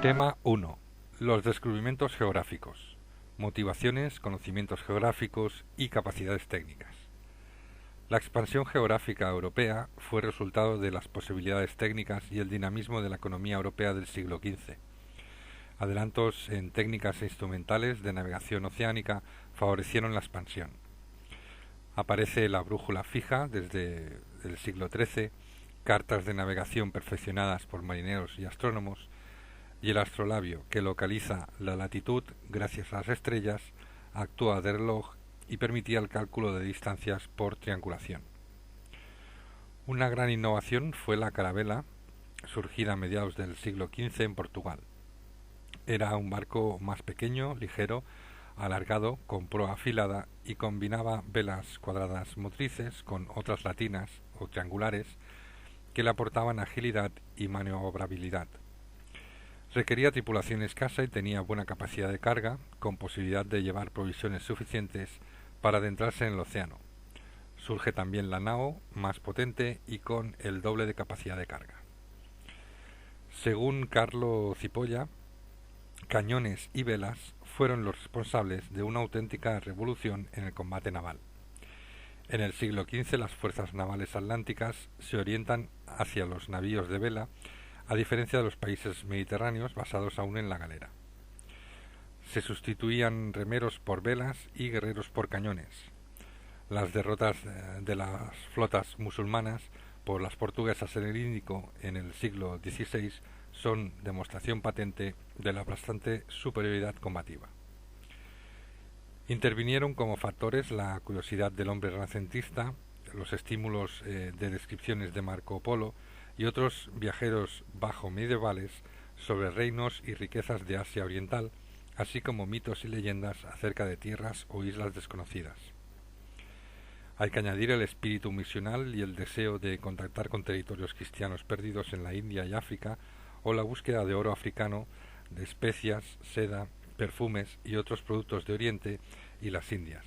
Tema 1. Los descubrimientos geográficos. Motivaciones, conocimientos geográficos y capacidades técnicas. La expansión geográfica europea fue resultado de las posibilidades técnicas y el dinamismo de la economía europea del siglo XV. Adelantos en técnicas e instrumentales de navegación oceánica favorecieron la expansión. Aparece la brújula fija desde el siglo XIII, cartas de navegación perfeccionadas por marineros y astrónomos, y el astrolabio, que localiza la latitud gracias a las estrellas, actúa de reloj y permitía el cálculo de distancias por triangulación. Una gran innovación fue la carabela, surgida a mediados del siglo XV en Portugal. Era un barco más pequeño, ligero, alargado, con proa afilada y combinaba velas cuadradas motrices con otras latinas o triangulares que le aportaban agilidad y maniobrabilidad. Requería tripulación escasa y tenía buena capacidad de carga, con posibilidad de llevar provisiones suficientes para adentrarse en el océano. Surge también la nao, más potente y con el doble de capacidad de carga. Según Carlo Cipolla, cañones y velas fueron los responsables de una auténtica revolución en el combate naval. En el siglo XV las fuerzas navales atlánticas se orientan hacia los navíos de vela, a diferencia de los países mediterráneos basados aún en la galera. Se sustituían remeros por velas y guerreros por cañones. Las derrotas de las flotas musulmanas por las portuguesas en el Índico en el siglo XVI son demostración patente de la bastante superioridad combativa. Intervinieron como factores la curiosidad del hombre renacentista, los estímulos de descripciones de Marco Polo y otros viajeros bajo medievales sobre reinos y riquezas de Asia Oriental, así como mitos y leyendas acerca de tierras o islas desconocidas. Hay que añadir el espíritu misional y el deseo de contactar con territorios cristianos perdidos en la India y África, o la búsqueda de oro africano, de especias, seda, perfumes y otros productos de Oriente y las Indias.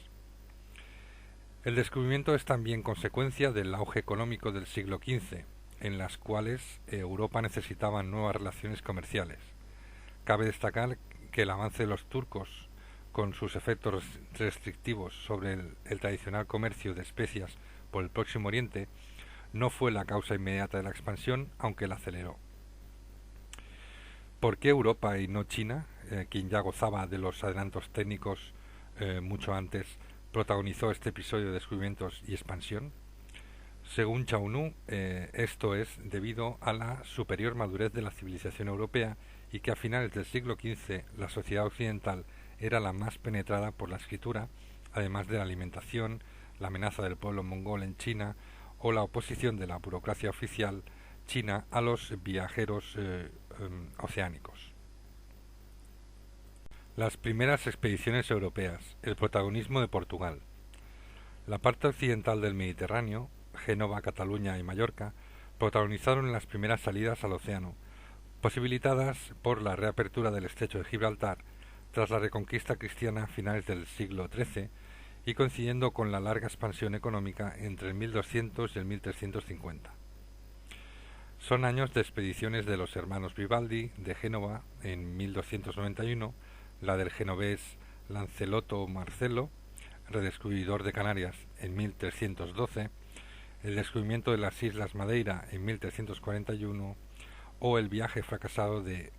El descubrimiento es también consecuencia del auge económico del siglo XV, en las cuales Europa necesitaba nuevas relaciones comerciales. Cabe destacar que el avance de los turcos, con sus efectos restrictivos sobre el tradicional comercio de especias por el Próximo Oriente, no fue la causa inmediata de la expansión, aunque la aceleró. ¿Por qué Europa y no China, quien ya gozaba de los adelantos técnicos mucho antes, protagonizó este episodio de descubrimientos y expansión? Según Chaunu, esto es debido a la superior madurez de la civilización europea y que a finales del siglo XV la sociedad occidental era la más penetrada por la escritura, además de la alimentación, la amenaza del pueblo mongol en China o la oposición de la burocracia oficial china a los viajeros oceánicos. Las primeras expediciones europeas, el protagonismo de Portugal. La parte occidental del Mediterráneo, Génova, Cataluña y Mallorca, protagonizaron las primeras salidas al océano, posibilitadas por la reapertura del estrecho de Gibraltar tras la reconquista cristiana a finales del siglo XIII y coincidiendo con la larga expansión económica entre el 1200 y el 1350. Son años de expediciones de los hermanos Vivaldi de Génova en 1291, la del genovés Lancelotto Marcelo, redescubridor de Canarias, en 1312, el descubrimiento de las Islas Madeira en 1341 o el viaje fracasado de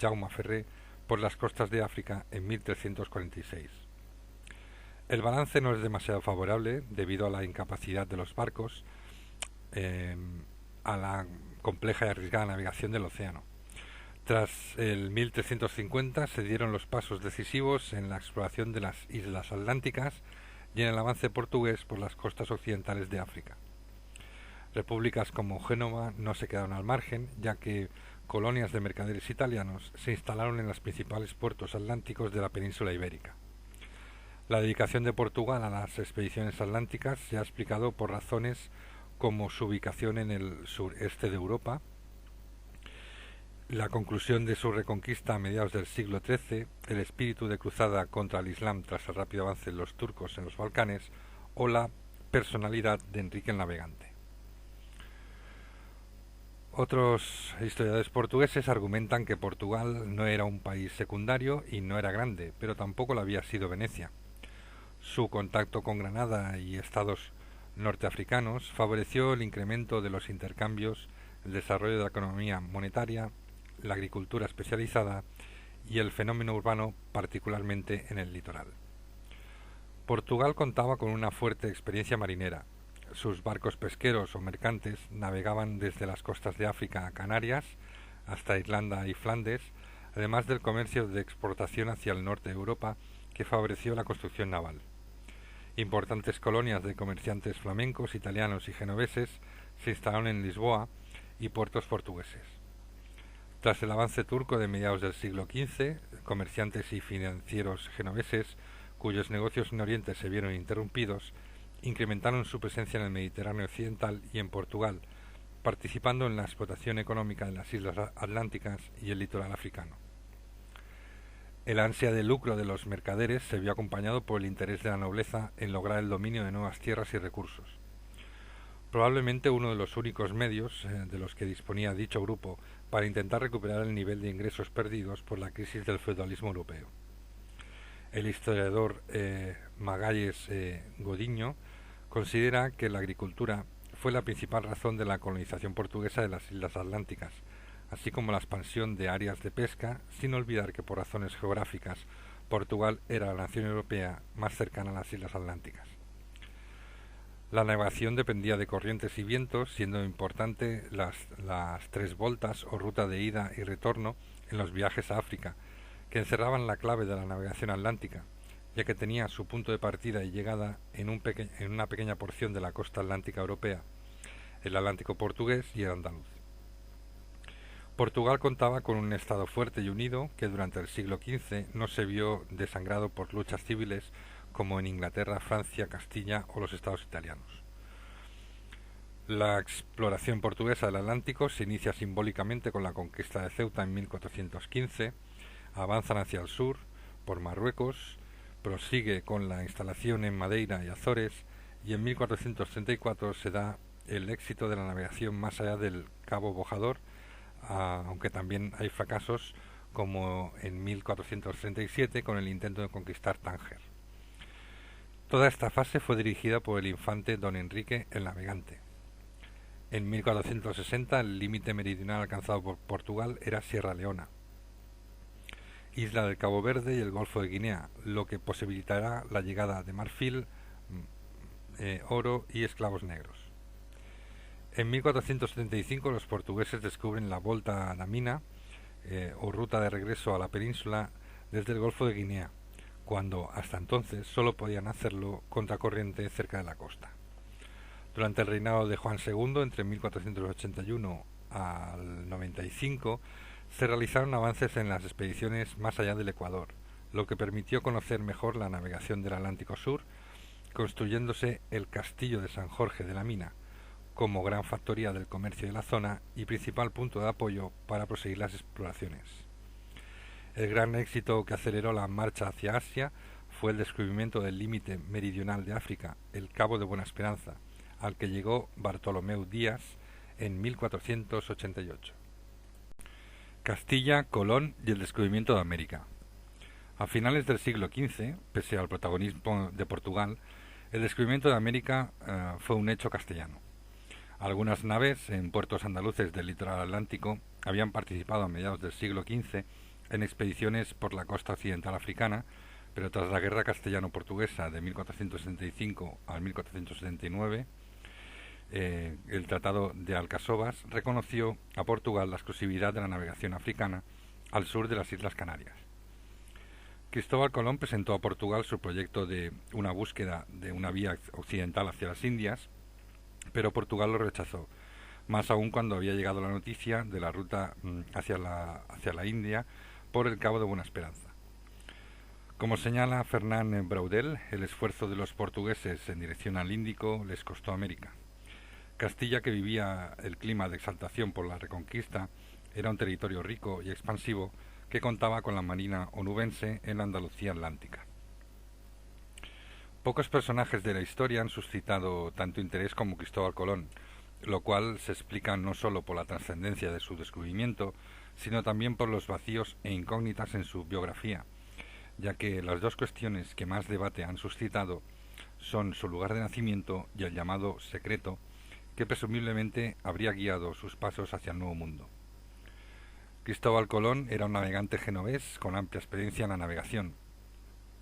Jaume Ferrer por las costas de África en 1346. El balance no es demasiado favorable debido a la incapacidad de los barcos, a la compleja y arriesgada navegación del océano. Tras el 1350 se dieron los pasos decisivos en la exploración de las islas atlánticas y en el avance portugués por las costas occidentales de África. Repúblicas como Génova no se quedaron al margen, ya que colonias de mercaderes italianos se instalaron en los principales puertos atlánticos de la península ibérica. La dedicación de Portugal a las expediciones atlánticas se ha explicado por razones como su ubicación en el sureste de Europa, la conclusión de su reconquista a mediados del siglo XIII, el espíritu de cruzada contra el Islam tras el rápido avance de los turcos en los Balcanes o la personalidad de Enrique el Navegante. Otros historiadores portugueses argumentan que Portugal no era un país secundario y no era grande, pero tampoco lo había sido Venecia. Su contacto con Granada y estados norteafricanos favoreció el incremento de los intercambios, el desarrollo de la economía monetaria, la agricultura especializada y el fenómeno urbano, particularmente en el litoral. Portugal contaba con una fuerte experiencia marinera. Sus barcos pesqueros o mercantes navegaban desde las costas de África a Canarias hasta Irlanda y Flandes, además del comercio de exportación hacia el norte de Europa que favoreció la construcción naval. Importantes colonias de comerciantes flamencos, italianos y genoveses se instalaron en Lisboa y puertos portugueses. Tras el avance turco de mediados del siglo XV, comerciantes y financieros genoveses, cuyos negocios en Oriente se vieron interrumpidos, incrementaron su presencia en el Mediterráneo occidental y en Portugal, participando en la explotación económica de las islas atlánticas y el litoral africano. El ansia de lucro de los mercaderes se vio acompañado por el interés de la nobleza en lograr el dominio de nuevas tierras y recursos. Probablemente uno de los únicos medios de los que disponía dicho grupo para intentar recuperar el nivel de ingresos perdidos por la crisis del feudalismo europeo. El historiador Magalhães Godinho considera que la agricultura fue la principal razón de la colonización portuguesa de las islas atlánticas, así como la expansión de áreas de pesca, sin olvidar que por razones geográficas Portugal era la nación europea más cercana a las islas atlánticas. La navegación dependía de corrientes y vientos, siendo importante las tres voltas o ruta de ida y retorno en los viajes a África, que encerraban la clave de la navegación atlántica, ya que tenía su punto de partida y llegada en una pequeña porción de la costa atlántica europea, el Atlántico portugués y el andaluz. Portugal contaba con un estado fuerte y unido que durante el siglo XV no se vio desangrado por luchas civiles como en Inglaterra, Francia, Castilla o los estados italianos. La exploración portuguesa del Atlántico se inicia simbólicamente con la conquista de Ceuta en 1415, avanzan hacia el sur por Marruecos, prosigue con la instalación en Madeira y Azores y en 1434 se da el éxito de la navegación más allá del Cabo Bojador, aunque también hay fracasos como en 1437 con el intento de conquistar Tánger. Toda esta fase fue dirigida por el infante don Enrique el Navegante. En 1460 el límite meridional alcanzado por Portugal era Sierra Leona, Isla del Cabo Verde y el Golfo de Guinea, lo que posibilitará la llegada de marfil, oro y esclavos negros. En 1475 los portugueses descubren la Volta da Mina, o ruta de regreso a la península desde el Golfo de Guinea, cuando hasta entonces solo podían hacerlo contracorriente cerca de la costa. Durante el reinado de Juan II, entre 1481 al 95, se realizaron avances en las expediciones más allá del Ecuador, lo que permitió conocer mejor la navegación del Atlántico Sur, construyéndose el Castillo de San Jorge de la Mina, como gran factoría del comercio de la zona y principal punto de apoyo para proseguir las exploraciones. El gran éxito que aceleró la marcha hacia Asia fue el descubrimiento del límite meridional de África, el Cabo de Buena Esperanza, al que llegó Bartolomeu Díaz en 1488. Castilla, Colón y el descubrimiento de América. A finales del siglo XV, pese al protagonismo de Portugal, el descubrimiento de América fue un hecho castellano. Algunas naves en puertos andaluces del litoral atlántico habían participado a mediados del siglo XV en expediciones por la costa occidental africana, pero tras la guerra castellano-portuguesa de 1475 al 1479, el Tratado de Alcasovas reconoció a Portugal la exclusividad de la navegación africana al sur de las Islas Canarias. Cristóbal Colón presentó a Portugal su proyecto de una búsqueda de una vía occidental hacia las Indias, pero Portugal lo rechazó, más aún cuando había llegado la noticia de la ruta hacia la India por el Cabo de Buena Esperanza. Como señala Fernán Braudel, el esfuerzo de los portugueses en dirección al Índico les costó América. Castilla, que vivía el clima de exaltación por la Reconquista, era un territorio rico y expansivo que contaba con la marina onubense en la Andalucía atlántica. Pocos personajes de la historia han suscitado tanto interés como Cristóbal Colón, lo cual se explica no solo por la trascendencia de su descubrimiento, sino también por los vacíos e incógnitas en su biografía, ya que las dos cuestiones que más debate han suscitado son su lugar de nacimiento y el llamado secreto, que presumiblemente habría guiado sus pasos hacia el Nuevo Mundo. Cristóbal Colón era un navegante genovés con amplia experiencia en la navegación.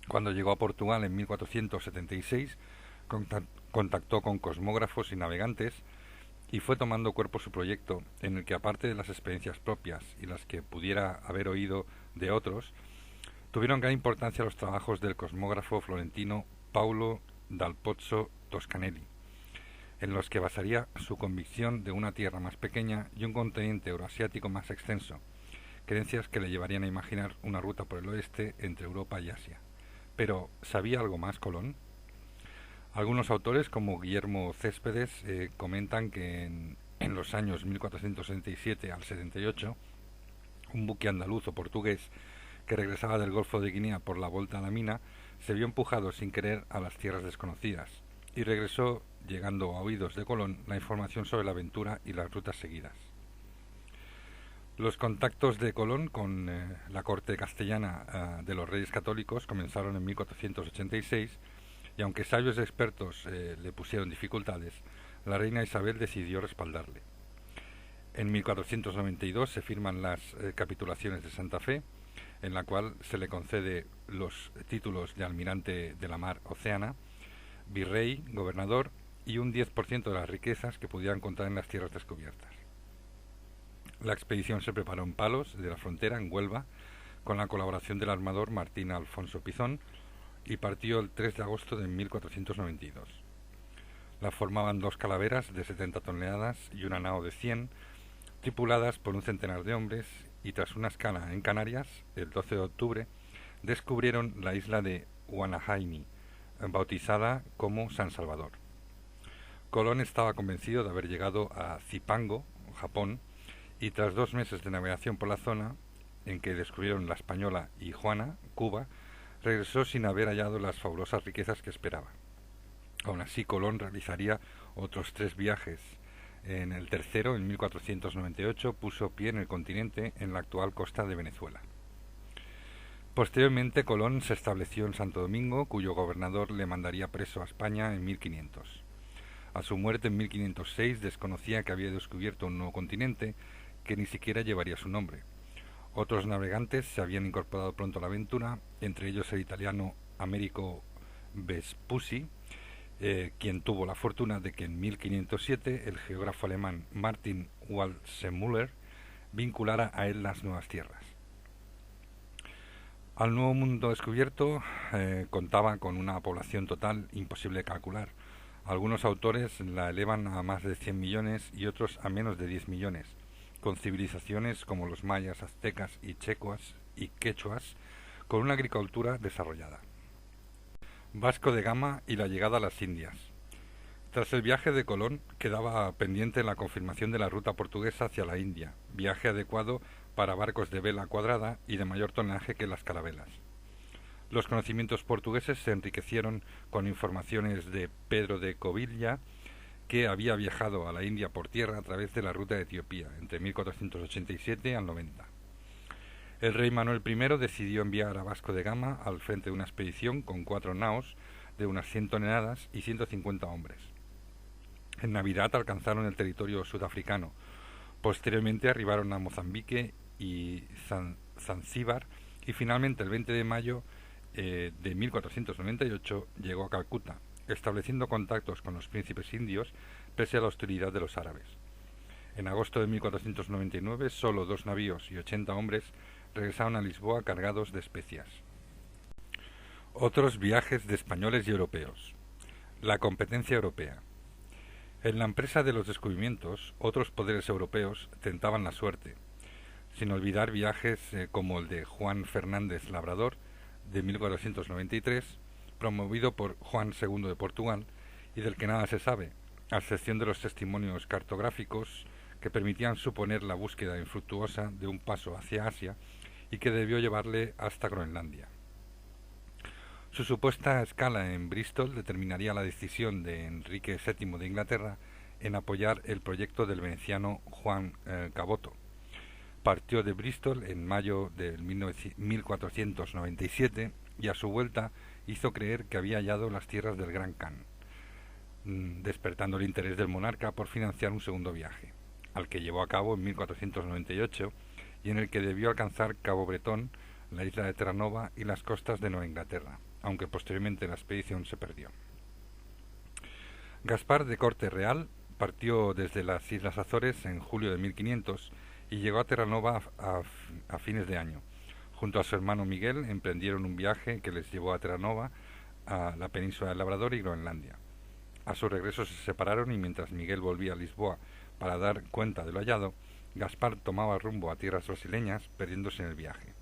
Cuando llegó a Portugal en 1476, contactó con cosmógrafos y navegantes y fue tomando cuerpo su proyecto, en el que aparte de las experiencias propias y las que pudiera haber oído de otros, tuvieron gran importancia los trabajos del cosmógrafo florentino Paulo dal Pozzo Toscanelli, en los que basaría su convicción de una tierra más pequeña y un continente euroasiático más extenso, creencias que le llevarían a imaginar una ruta por el oeste entre Europa y Asia. Pero, ¿sabía algo más Colón? Algunos autores, como Guillermo Céspedes, comentan que en los años 1467 al 78, un buque andaluz o portugués que regresaba del Golfo de Guinea por la Volta a la Mina se vio empujado sin querer a las tierras desconocidas y regresó, llegando a oídos de Colón, la información sobre la aventura y las rutas seguidas. Los contactos de Colón con la corte castellana de los Reyes Católicos comenzaron en 1486 y aunque sabios expertos le pusieron dificultades, la reina Isabel decidió respaldarle. En 1492 se firman las capitulaciones de Santa Fe, en la cual se le concede los títulos de almirante de la mar Oceana, virrey, gobernador y un 10% de las riquezas que pudiera encontrar en las tierras descubiertas. La expedición se preparó en Palos, de la Frontera, en Huelva, con la colaboración del armador Martín Alfonso Pizón, y partió el 3 de agosto de 1492. La formaban 2 calaveras de 70 toneladas y una nao de 100, tripuladas por un centenar de hombres, y tras una escala en Canarias, el 12 de octubre, descubrieron la isla de Guanajaimi, bautizada como San Salvador. Colón estaba convencido de haber llegado a Zipango, Japón, y tras 2 meses de navegación por la zona, en que descubrieron La Española y Juana, Cuba, regresó sin haber hallado las fabulosas riquezas que esperaba. Aún así, Colón realizaría otros 3 viajes. En el tercero, en 1498, puso pie en el continente, en la actual costa de Venezuela. Posteriormente, Colón se estableció en Santo Domingo, cuyo gobernador le mandaría preso a España en 1500. A su muerte en 1506 desconocía que había descubierto un nuevo continente que ni siquiera llevaría su nombre. Otros navegantes se habían incorporado pronto a la aventura, entre ellos el italiano Americo Vespucci, quien tuvo la fortuna de que en 1507 el geógrafo alemán Martin Waldseemüller vinculara a él las nuevas tierras. Al Nuevo Mundo descubierto contaba con una población total imposible de calcular. Algunos autores la elevan a más de 100 millones y otros a menos de 10 millones, con civilizaciones como los mayas, aztecas y quechuas, con una agricultura desarrollada. Vasco de Gama y la llegada a las Indias. Tras el viaje de Colón quedaba pendiente la confirmación de la ruta portuguesa hacia la India, viaje adecuado para barcos de vela cuadrada y de mayor tonelaje que las carabelas. Los conocimientos portugueses se enriquecieron con informaciones de Pedro de Covilla, que había viajado a la India por tierra a través de la ruta de Etiopía, entre 1487 al 90. El rey Manuel I decidió enviar a Vasco de Gama al frente de una expedición con 4 naos de unas 100 toneladas y 150 hombres. En Navidad alcanzaron el territorio sudafricano. Posteriormente arribaron a Mozambique y Zanzíbar y finalmente el 20 de mayo de 1498 llegó a Calcuta, estableciendo contactos con los príncipes indios pese a la hostilidad de los árabes. En agosto de 1499 solo 2 navíos y 80 hombres regresaron a Lisboa cargados de especias. Otros viajes de españoles y europeos. La competencia europea. En la empresa de los descubrimientos, otros poderes europeos tentaban la suerte, sin olvidar viajes como el de Juan Fernández Labrador, de 1493, promovido por Juan II de Portugal, y del que nada se sabe, a excepción de los testimonios cartográficos que permitían suponer la búsqueda infructuosa de un paso hacia Asia y que debió llevarle hasta Groenlandia. Su supuesta escala en Bristol determinaría la decisión de Enrique VII de Inglaterra en apoyar el proyecto del veneciano Juan Caboto. Partió de Bristol en mayo de 1497 y a su vuelta hizo creer que había hallado las tierras del Gran Khan, despertando el interés del monarca por financiar un segundo viaje, al que llevó a cabo en 1498 y en el que debió alcanzar Cabo Bretón, la isla de Terranova y las costas de Nueva Inglaterra, aunque posteriormente la expedición se perdió. Gaspar de Corte Real partió desde las Islas Azores en julio de 1500 y llegó a Terranova a fines de año. Junto a su hermano Miguel emprendieron un viaje que les llevó a Terranova, a la península del Labrador y Groenlandia. A su regreso se separaron y mientras Miguel volvía a Lisboa para dar cuenta de lo hallado, Gaspar tomaba rumbo a tierras brasileñas, perdiéndose en el viaje.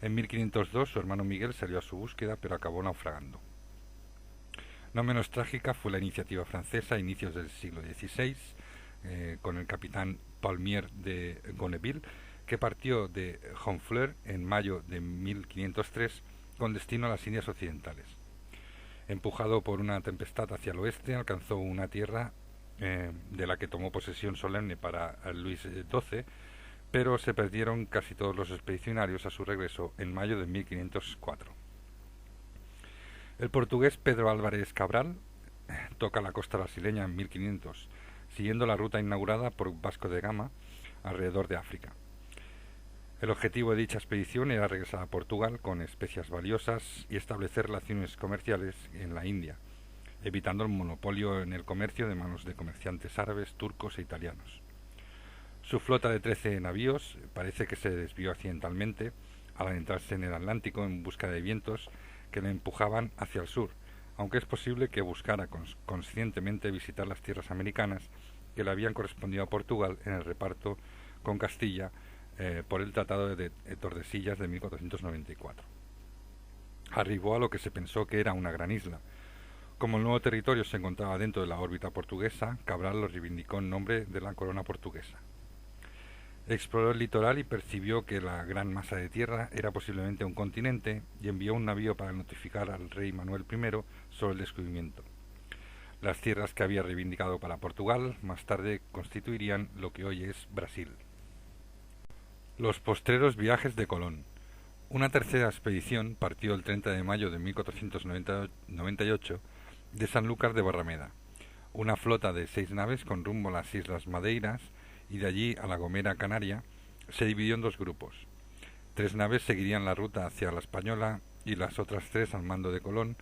En 1502 su hermano Miguel salió a su búsqueda, pero acabó naufragando. No menos trágica fue la iniciativa francesa a inicios del siglo XVI, con el capitán Palmier de Gonneville, que partió de Honfleur en mayo de 1503 con destino a las Indias Occidentales. Empujado por una tempestad hacia el oeste, alcanzó una tierra de la que tomó posesión solemne para Luis XII, pero se perdieron casi todos los expedicionarios a su regreso en mayo de 1504. El portugués Pedro Álvares Cabral toca la costa brasileña en 1500, siguiendo la ruta inaugurada por Vasco de Gama alrededor de África. El objetivo de dicha expedición era regresar a Portugal con especias valiosas y establecer relaciones comerciales en la India, evitando el monopolio en el comercio de manos de comerciantes árabes, turcos e italianos. Su flota de 13 navíos parece que se desvió accidentalmente al adentrarse en el Atlántico en busca de vientos que le empujaban hacia el sur, aunque es posible que buscara conscientemente visitar las tierras americanas que le habían correspondido a Portugal en el reparto con Castilla por el Tratado de Tordesillas de 1494. Arribó a lo que se pensó que era una gran isla. Como el nuevo territorio se encontraba dentro de la órbita portuguesa, Cabral lo reivindicó en nombre de la corona portuguesa. Exploró el litoral y percibió que la gran masa de tierra era posiblemente un continente y envió un navío para notificar al rey Manuel I sobre el descubrimiento. Las tierras que había reivindicado para Portugal más tarde constituirían lo que hoy es Brasil. Los postreros viajes de Colón. Una tercera expedición partió el 30 de mayo de 1498 de Sanlúcar de Barrameda, una flota de 6 naves con rumbo a las Islas Madeiras y de allí a La Gomera Canaria. Se dividió en 2 grupos. 3 naves seguirían la ruta hacia la Española y las otras 3 al mando de Colón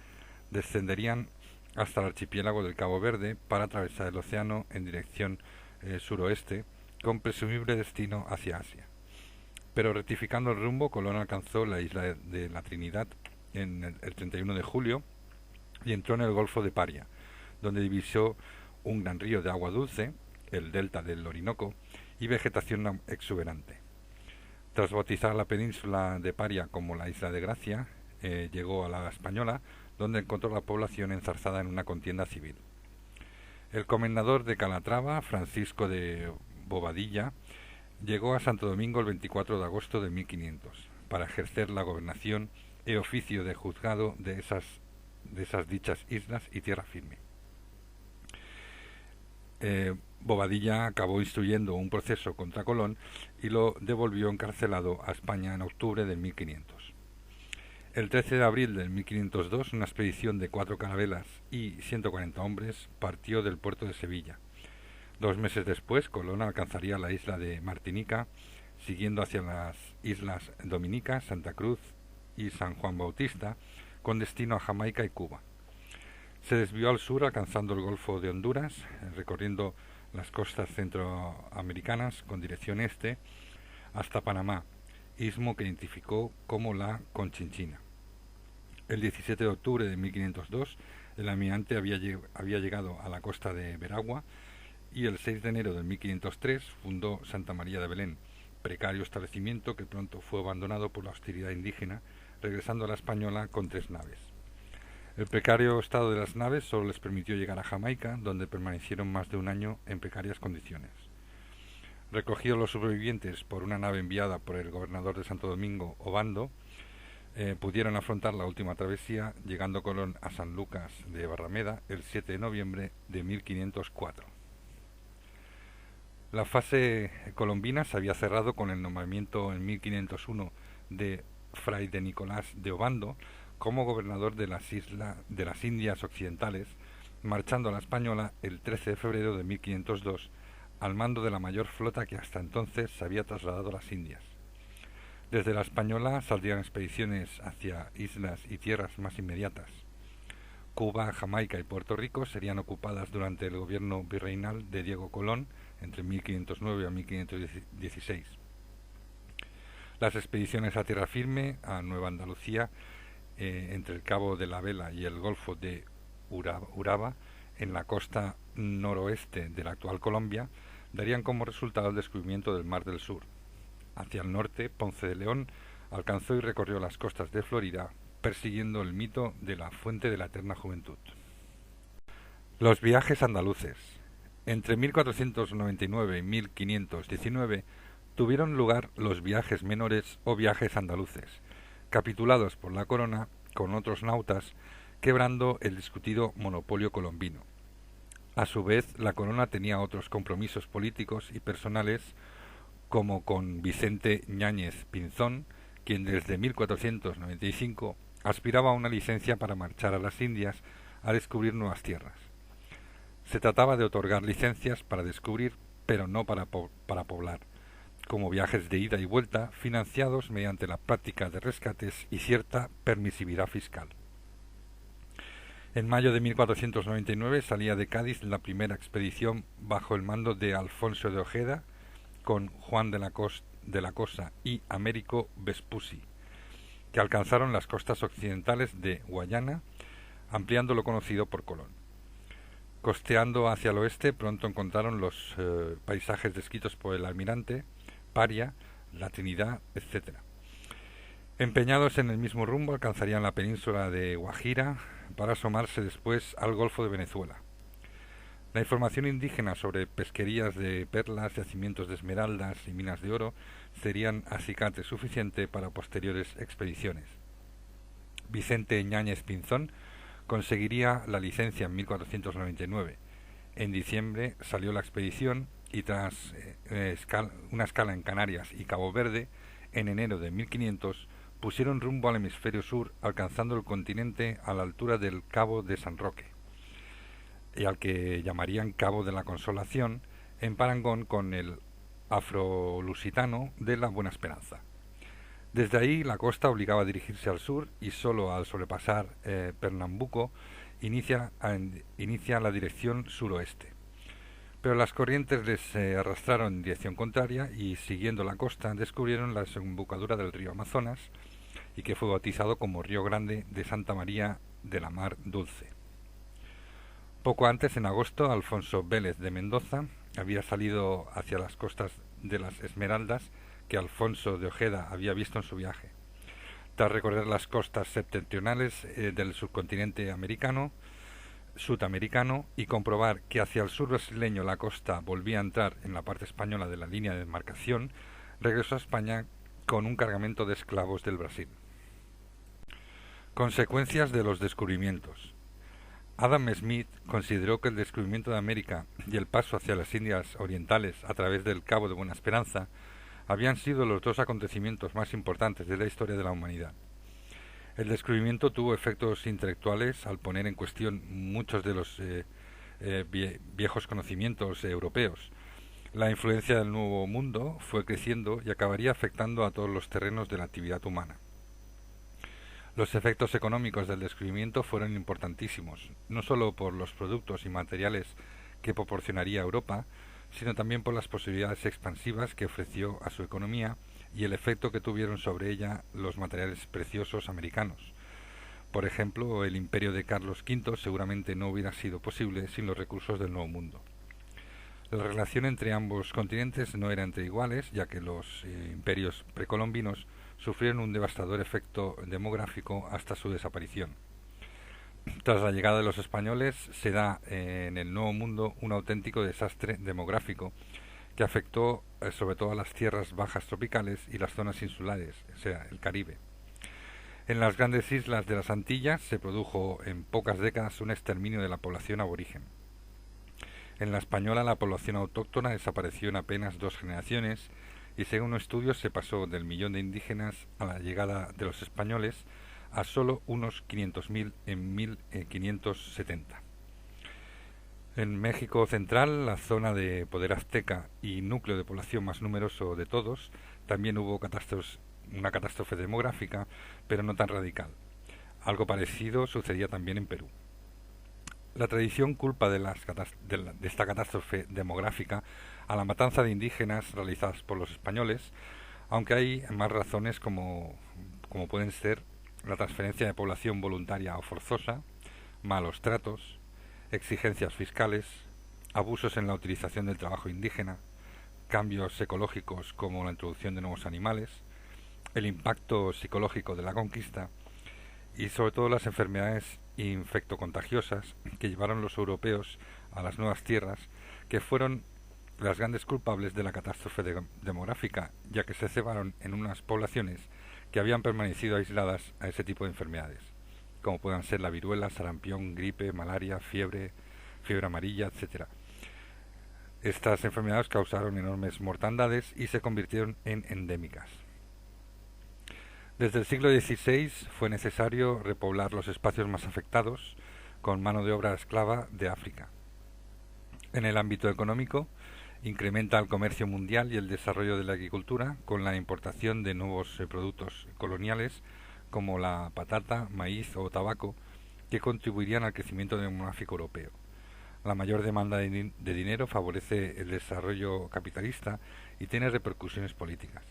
descenderían hasta el archipiélago del Cabo Verde para atravesar el océano en dirección suroeste con presumible destino hacia Asia. Pero rectificando el rumbo, Colón alcanzó la isla de la Trinidad en el 31 de julio y entró en el Golfo de Paria, donde divisó un gran río de agua dulce, el delta del Orinoco, y vegetación exuberante. Tras bautizar la península de Paria como la Isla de Gracia, llegó a la Española, donde encontró la población enzarzada en una contienda civil. El comendador de Calatrava, Francisco de Bobadilla, llegó a Santo Domingo el 24 de agosto de 1500 para ejercer la gobernación e oficio de juzgado de esas dichas islas y tierra firme. Bobadilla acabó instruyendo un proceso contra Colón y lo devolvió encarcelado a España en octubre de 1500. El 13 de abril de 1502, una expedición de 4 carabelas y 140 hombres partió del puerto de Sevilla. 2 meses después, Colón alcanzaría la isla de Martinica, siguiendo hacia las islas Dominicas, Santa Cruz y San Juan Bautista, con destino a Jamaica y Cuba. Se desvió al sur alcanzando el Golfo de Honduras, recorriendo las costas centroamericanas con dirección este hasta Panamá, istmo que identificó como la Conchinchina. El 17 de octubre de 1502, el almirante había llegado a la costa de Veragua y el 6 de enero de 1503 fundó Santa María de Belén, precario establecimiento que pronto fue abandonado por la hostilidad indígena, regresando a la Española con 3 naves. El precario estado de las naves solo les permitió llegar a Jamaica, donde permanecieron más de un año en precarias condiciones. Recogidos los sobrevivientes por una nave enviada por el gobernador de Santo Domingo, Obando, pudieron afrontar la última travesía, llegando Colón a San Lucas de Barrameda el 7 de noviembre de 1504. La fase colombina se había cerrado con el nombramiento en 1501 de Fray de Nicolás de Obando como gobernador de las Indias Occidentales, marchando a la Española el 13 de febrero de 1502 al mando de la mayor flota que hasta entonces se había trasladado a las Indias. Desde la Española saldrían expediciones hacia islas y tierras más inmediatas. Cuba, Jamaica y Puerto Rico serían ocupadas durante el gobierno virreinal de Diego Colón entre 1509 a 1516. Las expediciones a tierra firme, a Nueva Andalucía, entre el Cabo de la Vela y el Golfo de Uraba, en la costa noroeste de la actual Colombia, darían como resultado el descubrimiento del Mar del Sur. Hacia el norte, Ponce de León alcanzó y recorrió las costas de Florida, persiguiendo el mito de la Fuente de la Eterna Juventud. Los viajes andaluces. Entre 1499 y 1519 tuvieron lugar los viajes menores o viajes andaluces, capitulados por la corona con otros nautas, quebrando el discutido monopolio colombino. A su vez, la corona tenía otros compromisos políticos y personales, como con Vicente Ñáñez Pinzón, quien desde 1495 aspiraba a una licencia para marchar a las Indias a descubrir nuevas tierras. Se trataba de otorgar licencias para descubrir, pero no para poblar, como viajes de ida y vuelta financiados mediante la práctica de rescates y cierta permisividad fiscal. En mayo de 1499 salía de Cádiz la primera expedición bajo el mando de Alfonso de Ojeda con Juan de la Cosa y Américo Vespucci, que alcanzaron las costas occidentales de Guayana, ampliando lo conocido por Colón. Costeando hacia el oeste, pronto encontraron los paisajes descritos por el almirante, Paria, la Trinidad, etc. Empeñados en el mismo rumbo, alcanzarían la península de Guajira para asomarse después al Golfo de Venezuela. La información indígena sobre pesquerías de perlas, yacimientos de esmeraldas y minas de oro serían acicate suficiente para posteriores expediciones. Vicente Ñáñez Pinzón conseguiría la licencia en 1499. En diciembre salió la expedición y tras una escala en Canarias y Cabo Verde, en enero de 1500 pusieron rumbo al hemisferio sur, alcanzando el continente a la altura del Cabo de San Roque, y al que llamarían Cabo de la Consolación, en parangón con el afrolusitano de la Buena Esperanza. Desde ahí la costa obligaba a dirigirse al sur y sólo al sobrepasar Pernambuco inicia la dirección suroeste. Pero las corrientes les arrastraron en dirección contraria y, siguiendo la costa, descubrieron la desembocadura del río Amazonas, y que fue bautizado como Río Grande de Santa María de la Mar Dulce. Poco antes, en agosto, Alfonso Vélez de Mendoza había salido hacia las costas de las Esmeraldas que Alfonso de Ojeda había visto en su viaje. Tras recorrer las costas septentrionales del subcontinente sudamericano y comprobar que hacia el sur brasileño la costa volvía a entrar en la parte española de la línea de demarcación, regresó a España con un cargamento de esclavos del Brasil. Consecuencias de los descubrimientos. Adam Smith consideró que el descubrimiento de América y el paso hacia las Indias Orientales a través del Cabo de Buena Esperanza habían sido los dos acontecimientos más importantes de la historia de la humanidad. El descubrimiento tuvo efectos intelectuales al poner en cuestión muchos de los viejos conocimientos europeos. La influencia del Nuevo Mundo fue creciendo y acabaría afectando a todos los terrenos de la actividad humana. Los efectos económicos del descubrimiento fueron importantísimos, no solo por los productos y materiales que proporcionaría Europa, sino también por las posibilidades expansivas que ofreció a su economía y el efecto que tuvieron sobre ella los materiales preciosos americanos. Por ejemplo, el imperio de Carlos V seguramente no hubiera sido posible sin los recursos del Nuevo Mundo. La relación entre ambos continentes no era entre iguales, ya que los imperios precolombinos sufrieron un devastador efecto demográfico hasta su desaparición. Tras la llegada de los españoles se da en el Nuevo Mundo un auténtico desastre demográfico que afectó sobre todo a las tierras bajas tropicales y las zonas insulares, o sea, el Caribe. En las grandes islas de las Antillas se produjo en pocas décadas un exterminio de la población aborigen. En la española la población autóctona desapareció en apenas 2 generaciones y según estudios se pasó del millón de indígenas a la llegada de los españoles a solo unos 500.000 en 1570. En México Central, la zona de poder azteca y núcleo de población más numeroso de todos, también hubo una catástrofe demográfica, pero no tan radical. Algo parecido sucedía también en Perú. La tradición culpa de esta catástrofe demográfica a la matanza de indígenas realizadas por los españoles, aunque hay más razones como pueden ser la transferencia de población voluntaria o forzosa, malos tratos, exigencias fiscales, abusos en la utilización del trabajo indígena, cambios ecológicos como la introducción de nuevos animales, el impacto psicológico de la conquista y sobre todo las enfermedades infectocontagiosas que llevaron los europeos a las nuevas tierras, que fueron las grandes culpables de la catástrofe demográfica, ya que se cebaron en unas poblaciones que habían permanecido aisladas a ese tipo de enfermedades, como puedan ser la viruela, sarampión, gripe, malaria, fiebre amarilla, etc. Estas enfermedades causaron enormes mortandades y se convirtieron en endémicas. Desde el siglo XVI fue necesario repoblar los espacios más afectados con mano de obra esclava de África. En el ámbito económico, incrementa el comercio mundial y el desarrollo de la agricultura con la importación de nuevos productos coloniales como la patata, maíz o tabaco, que contribuirían al crecimiento demográfico europeo. La mayor demanda de dinero favorece el desarrollo capitalista y tiene repercusiones políticas.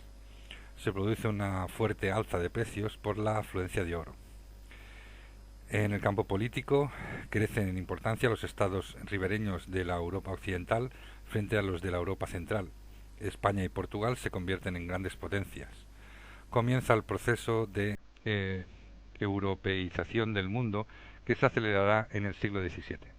Se produce una fuerte alza de precios por la afluencia de oro. En el campo político crecen en importancia los estados ribereños de la Europa occidental frente a los de la Europa central. España y Portugal se convierten en grandes potencias. Comienza el proceso de europeización del mundo que se acelerará en el siglo XVII.